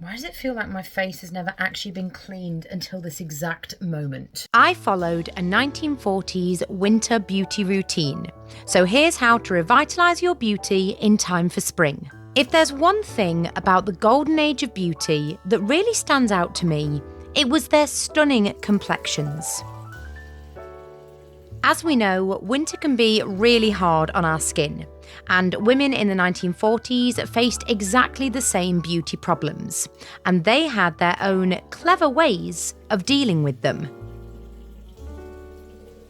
Why does it feel like my face has never actually been cleaned until this exact moment? I followed a 1940s winter beauty routine. So here's how to revitalise your beauty in time for spring. If there's one thing about the golden age of beauty that really stands out to me, it was their stunning complexions. As we know, winter can be really hard on our skin, and women in the 1940s faced exactly the same beauty problems, and they had their own clever ways of dealing with them.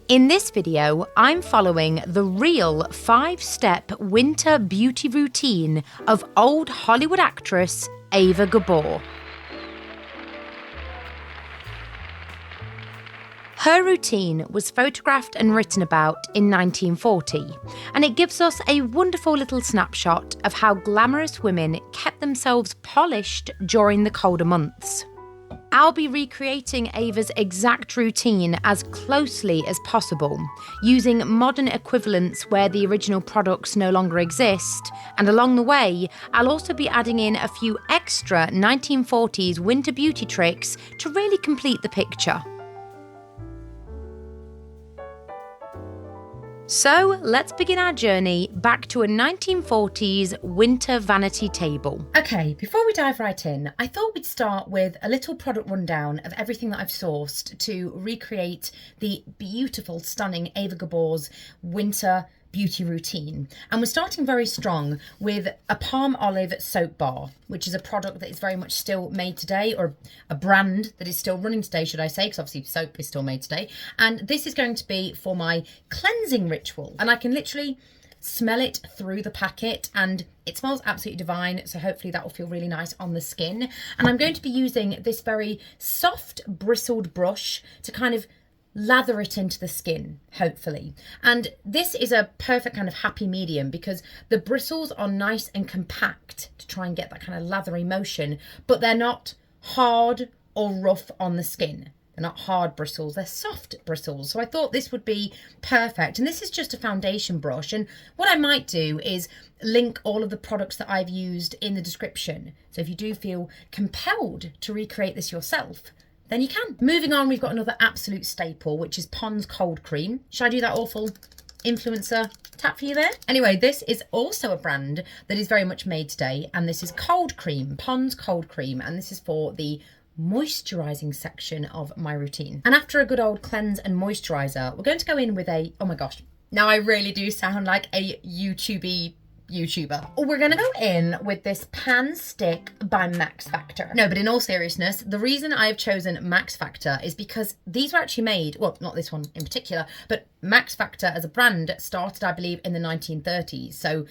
In this video, I'm following the real 5-step winter beauty routine of old Hollywood actress Eva Gabor. Her routine was photographed and written about in 1940, and it gives us a wonderful little snapshot of how glamorous women kept themselves polished during the colder months. I'll be recreating Eva's exact routine as closely as possible, using modern equivalents where the original products no longer exist, and along the way, I'll also be adding in a few extra 1940s winter beauty tricks to really complete the picture. So let's begin our journey back to a 1940s winter vanity table. Okay, before we dive right in, I thought we'd start with a little product rundown of everything that I've sourced to recreate the beautiful, stunning Eva Gabor's winter beauty routine. And we're starting very strong with a Palmolive soap bar, which is a product that is very much still made today, or a brand that is still running today, should I say, because obviously soap is still made today. And this is going to be for my cleansing ritual. And I can literally smell it through the packet and it smells absolutely divine, so hopefully that will feel really nice on the skin. And I'm going to be using this very soft bristled brush to kind of lather it into the skin, hopefully. And this is a perfect kind of happy medium because the bristles are nice and compact to try and get that kind of lathery motion, but they're not hard or rough on the skin. They're not hard bristles, they're soft bristles. So I thought this would be perfect. And this is just a foundation brush. And what I might do is link all of the products that I've used in the description. So if you do feel compelled to recreate this yourself, then you can. Moving on, we've got another absolute staple, which is Pond's cold cream. Should I do that awful influencer tap for you there? Anyway, this is also a brand that is very much made today, and this is cold cream, Pond's cold cream, and this is for the moisturizing section of my routine. And after a good old cleanse and moisturizer, we're going to go in with a, oh my gosh, now I really do sound like a YouTuber. We're gonna go in with this Pan Stick by Max Factor. No, but in all seriousness, the reason I've chosen Max Factor is because these were actually made, well, not this one in particular, but Max Factor as a brand started, I believe, in the 1930s. So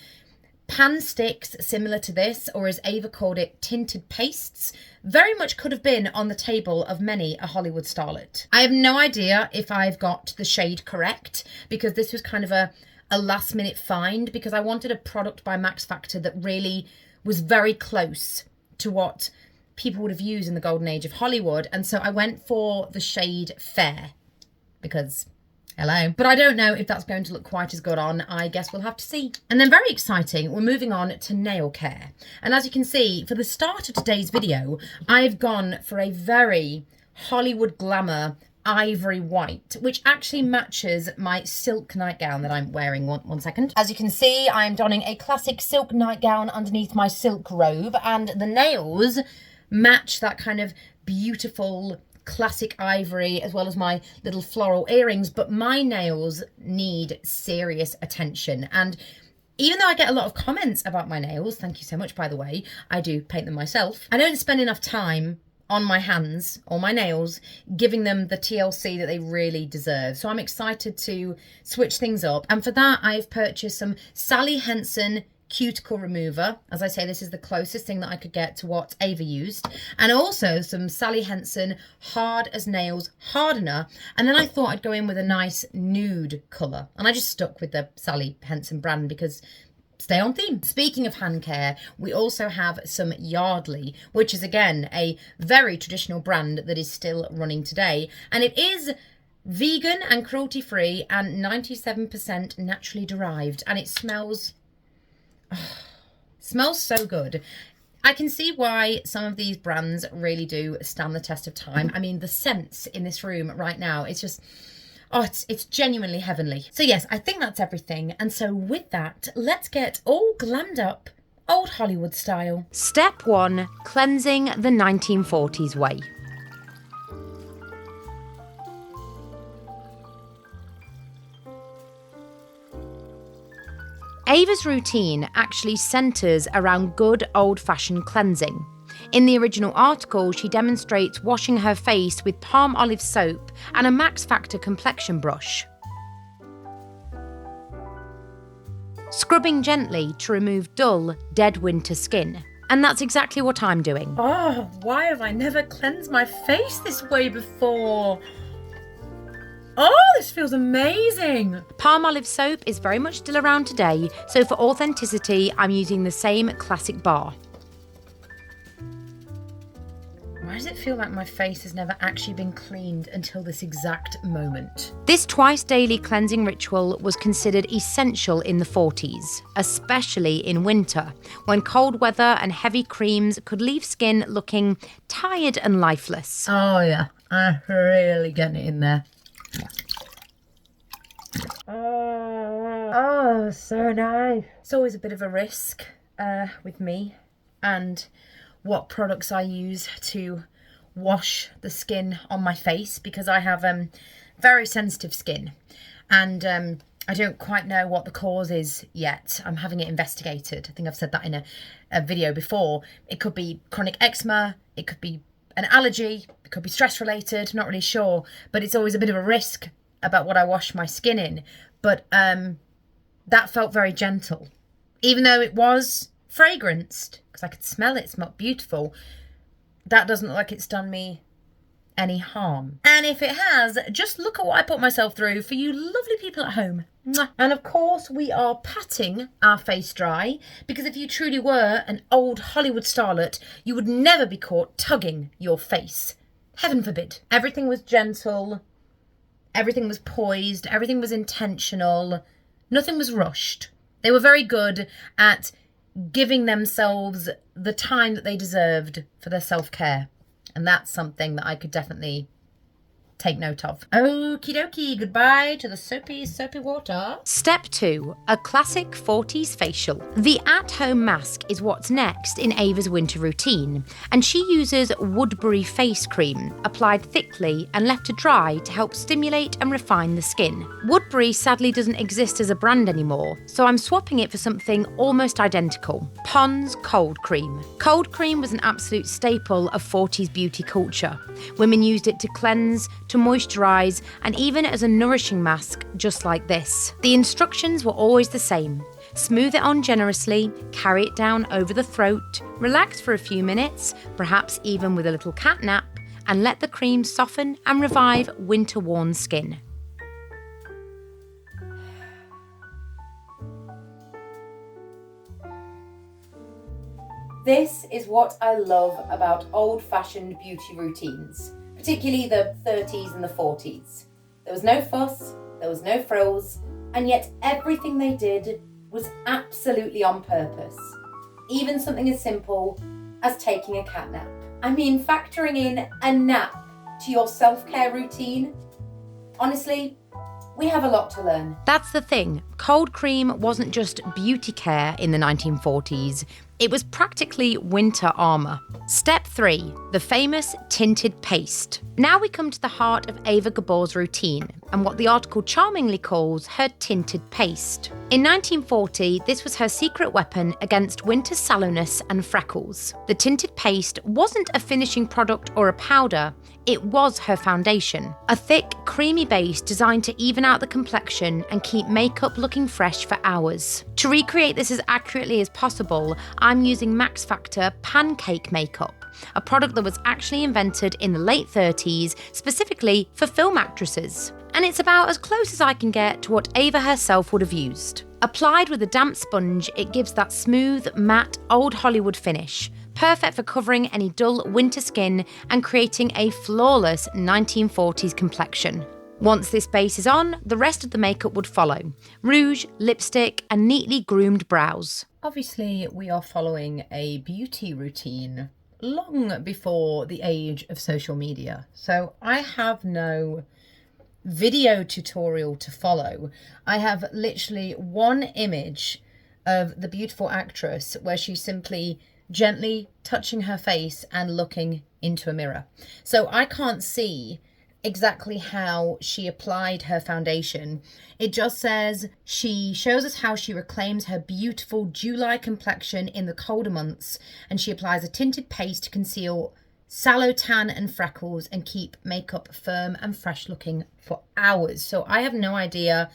pan sticks similar to this, or as Eva called it, tinted pastes, very much could have been on the table of many a Hollywood starlet. I have no idea if I've got the shade correct, because this was kind of a last minute find, because I wanted a product by Max Factor that really was very close to what people would have used in the golden age of Hollywood. And so I went for the shade Fair, because hello. But I don't know if that's going to look quite as good on. I guess we'll have to see. And then very exciting, we're moving on to nail care. And as you can see, for the start of today's video, I've gone for a very Hollywood glamour ivory white, which actually matches my silk nightgown that I'm wearing. One second. As you can see, I'm donning a classic silk nightgown underneath my silk robe, and the nails match that kind of beautiful classic ivory, as well as my little floral earrings. But my nails need serious attention, and even though I get a lot of comments about my nails, thank you so much, by the way, I do paint them myself, I don't spend enough time on my hands or my nails, giving them the TLC that they really deserve. So I'm excited to switch things up. And for that, I've purchased some Sally Hansen cuticle remover. As I say, this is the closest thing that I could get to what Eva used. And also some Sally Hansen hard as nails hardener. And then I thought I'd go in with a nice nude colour. And I just stuck with the Sally Hansen brand because stay on theme. Speaking of hand care, we also have some Yardley, which is again a very traditional brand that is still running today. And it is vegan and cruelty free and 97% naturally derived. And it smells so good. I can see why some of these brands really do stand the test of time. I mean, the scents in this room right now, it's just, oh, it's genuinely heavenly. So yes, I think that's everything. And so with that, let's get all glammed up, old Hollywood style. Step 1. Cleansing the 1940s way. Eva's routine actually centres around good old-fashioned cleansing. In the original article, she demonstrates washing her face with Palmolive soap and a Max Factor complexion brush. Scrubbing gently to remove dull, dead winter skin. And that's exactly what I'm doing. Oh, why have I never cleansed my face this way before? Oh, this feels amazing. Palmolive soap is very much still around today, so for authenticity, I'm using the same classic bar. Why does it feel like my face has never actually been cleaned until this exact moment? This twice daily cleansing ritual was considered essential in the 40s, especially in winter, when cold weather and heavy creams could leave skin looking tired and lifeless. Oh yeah, I'm really getting it in there. Oh, so nice. It's always a bit of a risk with me and what products I use to wash the skin on my face, because I have very sensitive skin, and I don't quite know what the cause is yet. I'm having it investigated. I think I've said that in a video before. It could be chronic eczema, it could be an allergy, it could be stress related, not really sure, but it's always a bit of a risk about what I wash my skin in. But that felt very gentle, even though it was fragranced, because I could smell it, it smelled beautiful. That doesn't look like it's done me any harm. And if it has, just look at what I put myself through for you lovely people at home. Mwah. And of course, we are patting our face dry, because if you truly were an old Hollywood starlet, you would never be caught tugging your face. Heaven forbid. Everything was gentle, everything was poised, everything was intentional, nothing was rushed. They were very good at giving themselves the time that they deserved for their self-care. And that's something that I could definitely take note of. Okie dokie, goodbye to the soapy water. Step 2. A classic 40s facial. The at-home mask is what's next in Eva's winter routine, and she uses Woodbury face cream, applied thickly and left to dry to help stimulate and refine the skin. Woodbury sadly doesn't exist as a brand anymore, so I'm swapping it for something almost identical. Pond's Cold Cream. Cold cream was an absolute staple of 40s beauty culture. Women used it to cleanse, to moisturise, and even as a nourishing mask, just like this. The instructions were always the same. Smooth it on generously, carry it down over the throat, relax for a few minutes, perhaps even with a little cat nap, and let the cream soften and revive winter-worn skin. This is what I love about old-fashioned beauty routines, particularly the 30s and the 40s. There was no fuss, there was no frills, and yet everything they did was absolutely on purpose. Even something as simple as taking a cat nap. I mean, factoring in a nap to your self-care routine, honestly, we have a lot to learn. That's the thing. Cold cream wasn't just beauty care in the 1940s. It was practically winter armour. Step 3. The famous tinted paste. Now we come to the heart of Eva Gabor's routine, and what the article charmingly calls her tinted paste. In 1940, this was her secret weapon against winter sallowness and freckles. The tinted paste wasn't a finishing product or a powder, it was her foundation. A thick, creamy base designed to even out the complexion and keep makeup looking fresh for hours. To recreate this as accurately as possible, I'm using Max Factor Pancake Makeup, a product that was actually invented in the late 30s, specifically for film actresses. And it's about as close as I can get to what Eva herself would have used. Applied with a damp sponge, it gives that smooth, matte, old Hollywood finish, perfect for covering any dull winter skin and creating a flawless 1940s complexion. Once this base is on, the rest of the makeup would follow. Rouge, lipstick and neatly groomed brows. Obviously, we are following a beauty routine long before the age of social media. So I have no video tutorial to follow. I have literally one image of the beautiful actress where she's simply gently touching her face and looking into a mirror. So I can't see exactly how she applied her foundation. It just says she shows us how she reclaims her beautiful dew-like complexion in the colder months, and she applies a tinted paste to conceal sallow tan and freckles and keep makeup firm and fresh looking for hours. So I have no idea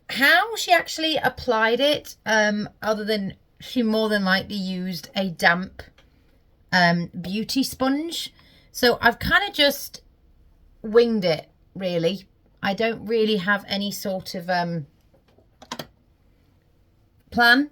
how she actually applied it, other than she more than likely used a damp beauty sponge. So I've kind of just winged it, really. I don't really have any sort of plan.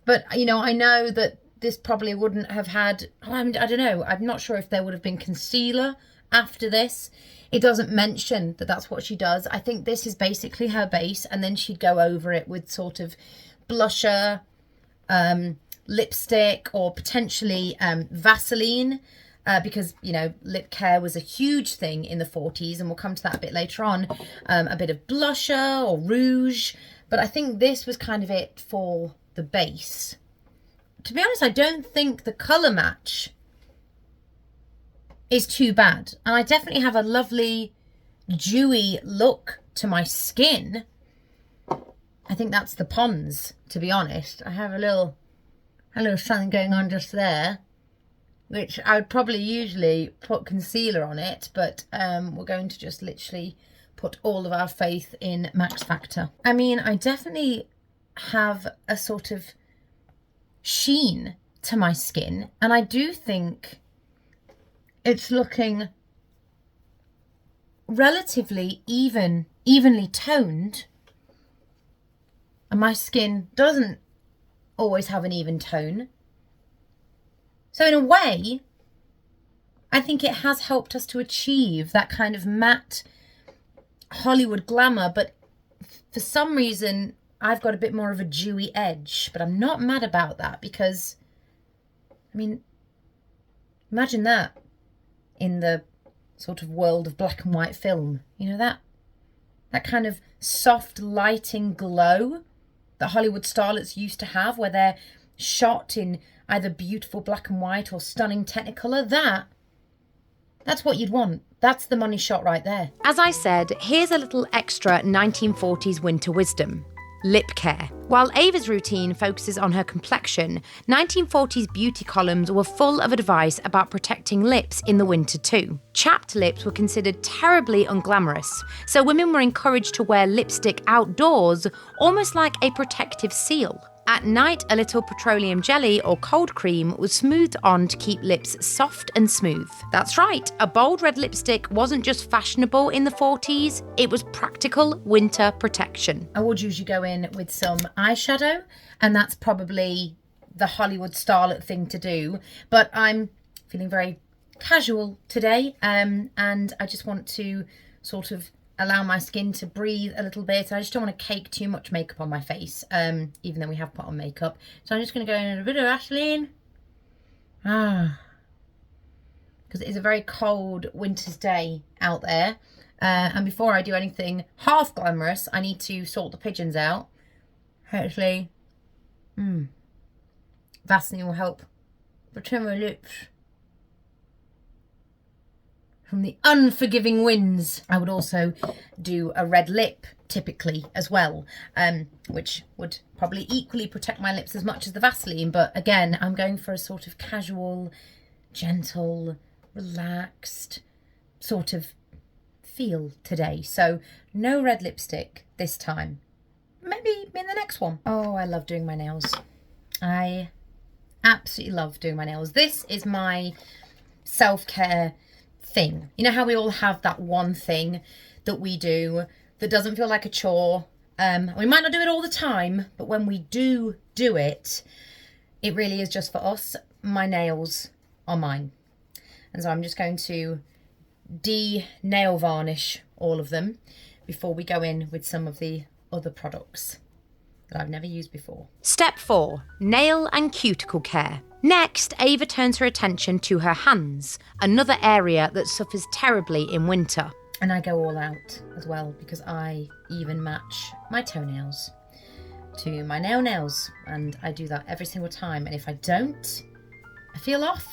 But, you know, I know that this probably wouldn't have had, I don't know, I'm not sure if there would have been concealer after this. It doesn't mention that that's what she does. I think this is basically her base, and then she'd go over it with sort of blusher, lipstick, or potentially Vaseline. Because, you know, lip care was a huge thing in the 40s, and we'll come to that a bit later on. A bit of blusher or rouge. But I think this was kind of it for the base. To be honest, I don't think the colour match is too bad. And I definitely have a lovely dewy look to my skin. I think that's the Pond's, to be honest. I have a little something going on just there, which I would probably usually put concealer on it, but we're going to just literally put all of our faith in Max Factor. I mean, I definitely have a sort of sheen to my skin, and I do think it's looking relatively evenly toned, and my skin doesn't always have an even tone. So in a way, I think it has helped us to achieve that kind of matte Hollywood glamour, but for some reason I've got a bit more of a dewy edge. But I'm not mad about that, because, I mean, imagine that in the sort of world of black and white film. You know, that kind of soft lighting glow that Hollywood starlets used to have, where they're shot in either beautiful black and white or stunning technicolor. That's what you'd want. That's the money shot right there. As I said, here's a little extra 1940s winter wisdom. Lip care. While Eva's routine focuses on her complexion, 1940s beauty columns were full of advice about protecting lips in the winter too. Chapped lips were considered terribly unglamorous, so women were encouraged to wear lipstick outdoors, almost like a protective seal. At night, a little petroleum jelly or cold cream was smoothed on to keep lips soft and smooth. That's right, a bold red lipstick wasn't just fashionable in the 40s, it was practical winter protection. I would usually go in with some eyeshadow, and that's probably the Hollywood starlet thing to do, but I'm feeling very casual today, and I just want to sort of allow my skin to breathe a little bit. I just don't want to cake too much makeup on my face, even though we have put on makeup. So I'm just going to go in a bit of Vaseline. Because it is a very cold winter's day out there. And before I do anything half glamorous, I need to sort the pigeons out. Hopefully, Vaseline will help protect my lips from the unforgiving winds. I would also do a red lip typically as well, which would probably equally protect my lips as much as the Vaseline. But again, I'm going for a sort of casual, gentle, relaxed sort of feel today. So no red lipstick this time. Maybe in the next one. Oh, I love doing my nails. I absolutely love doing my nails. This is my self-care thing. You know how we all have that one thing that we do that doesn't feel like a chore. We might not do it all the time, but when we do it, it really is just for us. My nails are mine. And so I'm just going to de-nail varnish all of them before we go in with some of the other products that I've never used before. Step 4. Nail and cuticle care. Next, Eva turns her attention to her hands, another area that suffers terribly in winter. And I go all out as well, because I even match my toenails to my nails, and I do that every single time. And if I don't, I feel off.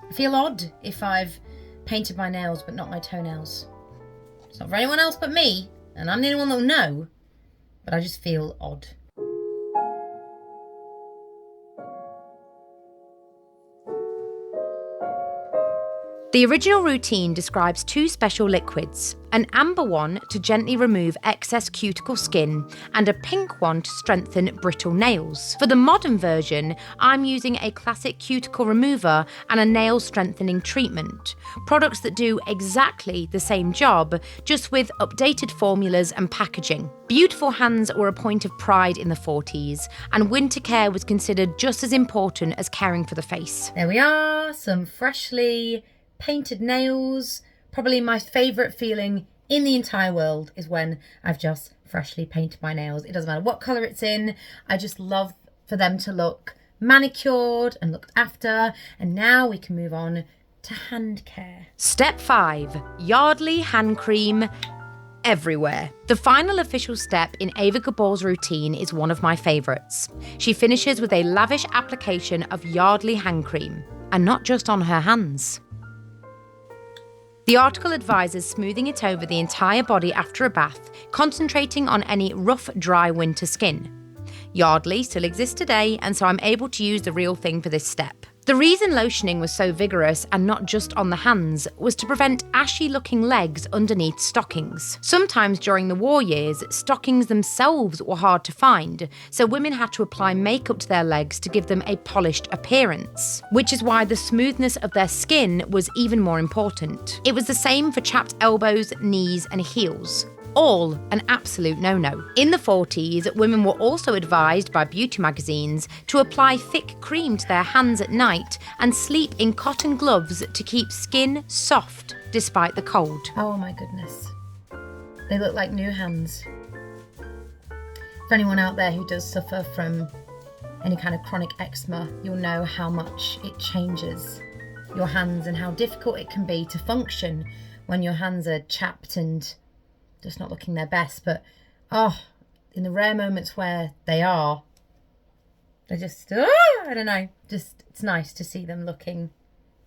I feel odd if I've painted my nails but not my toenails. It's not for anyone else but me, and I'm the only one that'll know, but I just feel odd. The original routine describes 2 special liquids, an amber one to gently remove excess cuticle skin and a pink one to strengthen brittle nails. For the modern version, I'm using a classic cuticle remover and a nail strengthening treatment, products that do exactly the same job, just with updated formulas and packaging. Beautiful hands were a point of pride in the 40s, and winter care was considered just as important as caring for the face. There we are, some freshly painted nails. Probably my favourite feeling in the entire world is when I've just freshly painted my nails. It doesn't matter what colour it's in. I just love for them to look manicured and looked after. And now we can move on to hand care. Step 5. Yardley hand cream everywhere. The final official step in Eva Gabor's routine is one of my favourites. She finishes with a lavish application of Yardley hand cream, and not just on her hands. The article advises smoothing it over the entire body after a bath, concentrating on any rough, dry winter skin. Yardley still exists today, and so I'm able to use the real thing for this step. The reason lotioning was so vigorous, and not just on the hands, was to prevent ashy-looking legs underneath stockings. Sometimes during the war years, stockings themselves were hard to find, so women had to apply makeup to their legs to give them a polished appearance, which is why the smoothness of their skin was even more important. It was the same for chapped elbows, knees, and heels. All an absolute no-no. In the 40s, women were also advised by beauty magazines to apply thick cream to their hands at night and sleep in cotton gloves to keep skin soft despite the cold. Oh my goodness. They look like new hands. For anyone out there who does suffer from any kind of chronic eczema, you'll know how much it changes your hands and how difficult it can be to function when your hands are chapped and just not looking their best. But in the rare moments where they are, they're just I don't know, just it's nice to see them looking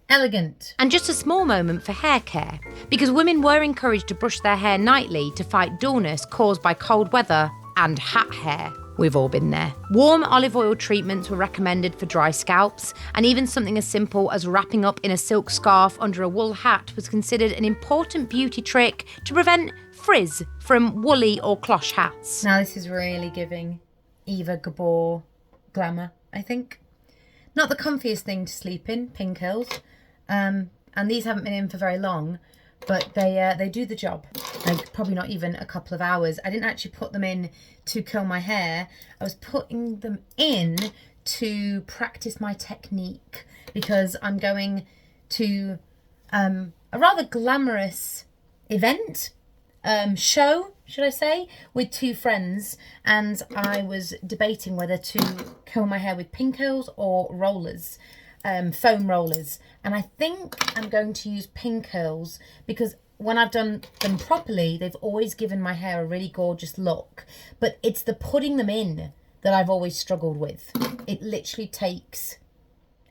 elegant. And just a small moment for hair care, because women were encouraged to brush their hair nightly to fight dullness caused by cold weather and hat hair. We've all been there. Warm olive oil treatments were recommended for dry scalps, and even something as simple as wrapping up in a silk scarf under a wool hat was considered an important beauty trick to prevent frizz from woolly or cloche hats. Now this is really giving Eva Gabor glamour, I think. Not the comfiest thing to sleep in, pink hills, and these haven't been in for very long, but they do the job. Like probably not even a couple of hours. I didn't actually put them in to curl my hair. I was putting them in to practice my technique, because I'm going to a rather glamorous event, show, should I say, with 2 friends, and I was debating whether to curl my hair with pink curls or rollers, foam rollers, and I think I'm going to use pink curls because when I've done them properly, they've always given my hair a really gorgeous look, but it's the putting them in that I've always struggled with. It literally takes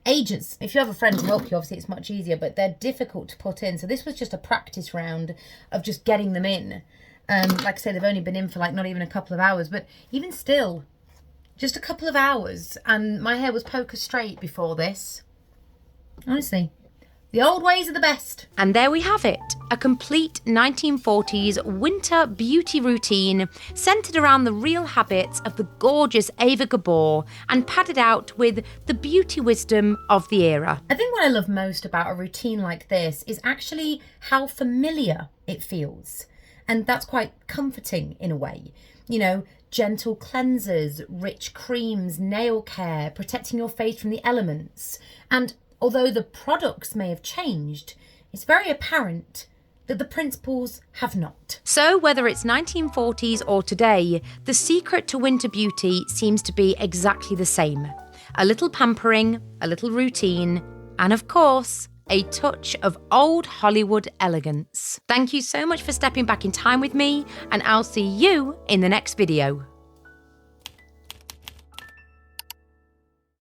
ages. If you have a friend to help you, obviously it's much easier, but they're difficult to put in. So this was just a practice round of just getting them in. Like I said, they've only been in for like not even a couple of hours, but even still, just a couple of hours. And my hair was poker straight before this. Honestly, the old ways are the best. And there we have it, a complete 1940s winter beauty routine centred around the real habits of the gorgeous Eva Gabor and padded out with the beauty wisdom of the era. I think what I love most about a routine like this is actually how familiar it feels. And that's quite comforting in a way. You know, gentle cleansers, rich creams, nail care, protecting your face from the elements. And although the products may have changed, it's very apparent that the principals have not. So whether it's 1940s or today, the secret to winter beauty seems to be exactly the same. A little pampering, a little routine, and of course, a touch of old Hollywood elegance. Thank you so much for stepping back in time with me, and I'll see you in the next video.